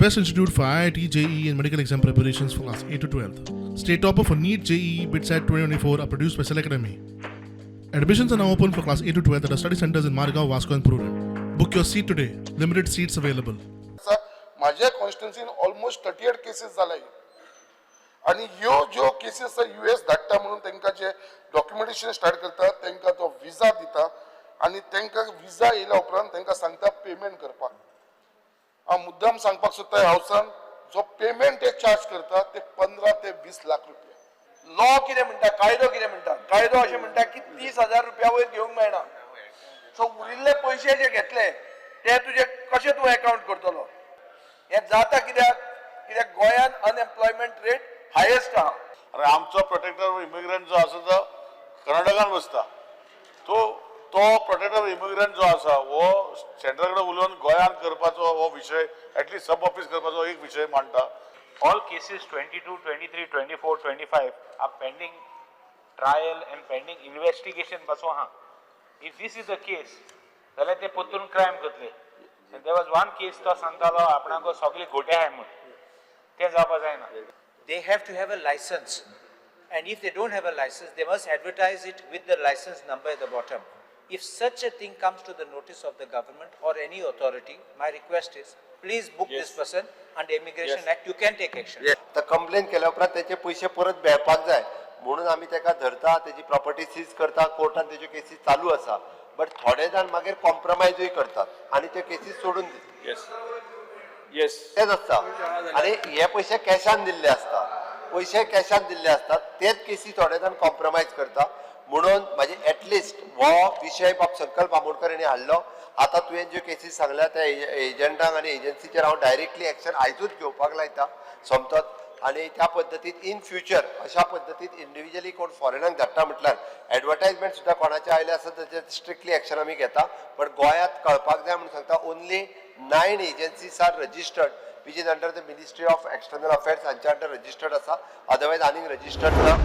best institute for IIT, JEE and medical exam preparations for class 8 to 12th. State topper for NEET, JEE, BITSAT 2024 are produced by Cell Academy. Admissions are now open for class 8 to 12th at our study centers in Margao, Vasco and Purun. Book your seat today. Limited seats available. माझ्या कॉन्स्टिट्युन्सीन almost 38 cases झाल्या आणि ह्यो ज्यो cases US धाडटा म्हणून तांकां जे documentation start करता तांकां तो विजा दिता आणि तांकां विजा येयल्या उपरांत तांकां सांगता पेमेंट करपाक. हांव मुद्दाम सांगपाक सोदता हावसान जो पेमेंट ते चार्ज करता ते 15 ते 20 लाख रुपया. लॉ कितें म्हणटा कायदो कितें म्हणटा कायदो अशें म्हणटा की 30,000 रुपया वयर घेवंक मेळना. सो उरिल्ले पयशे जे घेतले ते तुजे कशें तूं अकाउंट करतलो हे जाता कित्याक गोंयान अनएम्प्लॉयमेंट रेट हायेस्ट आहा. आणि आमचो प्रोटेक्टर इमिग्रंट जो आसा तो कर्नाटकान बसता तो प्रोटेक्टर इमिग्रंट जो आसा हो सेंट्रल कडेन उलोवन गोंयान करपाचो हो विशय एटलीस्ट सब ऑफिस करपाचो एक विशय मांडटा. All cases 22, 23, 24, 25 are pending trial and pending investigation baso ha. If this is the case, जाल्यार ते potun crime करतले. And there was one case तो सांगतालो आपणाको सगळी गोटे आहाय म्हूण ते जावपा जायना. They have to have a license, and if they don't have a license, they must advertise it with the license number at the bottom. If such a thing comes to the notice of the government or any authority, my request is, please book this person under Immigration Act. You can take action. तर complain केल्या उपरांत त्याचे पैसे परत मेळपाक जाय म्हणून आमी तेका धरता, तेजी प्रॉपर्टी सीज करता, कोर्टान तेज्यो केसीस चालू आसा. बट थोडे जाण मागीर कॉम्प्रोमायजूय करतात आणि ते केसीस सोडून तेच आसता. आणि हे पैसे कॅशान दिल्ले असता, पैसे कॅशान दिल्ले असतात, तेच केसी थोडे जाण कॉम्प्रोमायज करता. म्हणून माझे एटलिस्ट हो विषय बाब संकल्प आमोणकर यांनी हाडलो. आता तुवें ज्यो केसीस सांगल्या त्या एजंटांक आणि एजन्सीचेर हांव डायरेक्टली एक्शन आयजूच घेवपाक लायता सोमतोच. आणि त्या पद्दतीन इन फ्युचर अशा पद्दतीन इंडिव्हिज्युअली कोण फॉरेनाक धाडटा म्हटल्यार एडवर्टायजमेंट सुद्धा कोणाचे आयले आसा ताचेर स्ट्रिक्टली एक्शन आमी घेता. बट गोंयांत कळपाक जाय म्हणून सांगता only 9 agencies are registered which is under the Ministry of External Affairs हांच्या अंडर रजिस्टर्ड आसा. अदरवायज आनीक रजिस्टर्ड ना.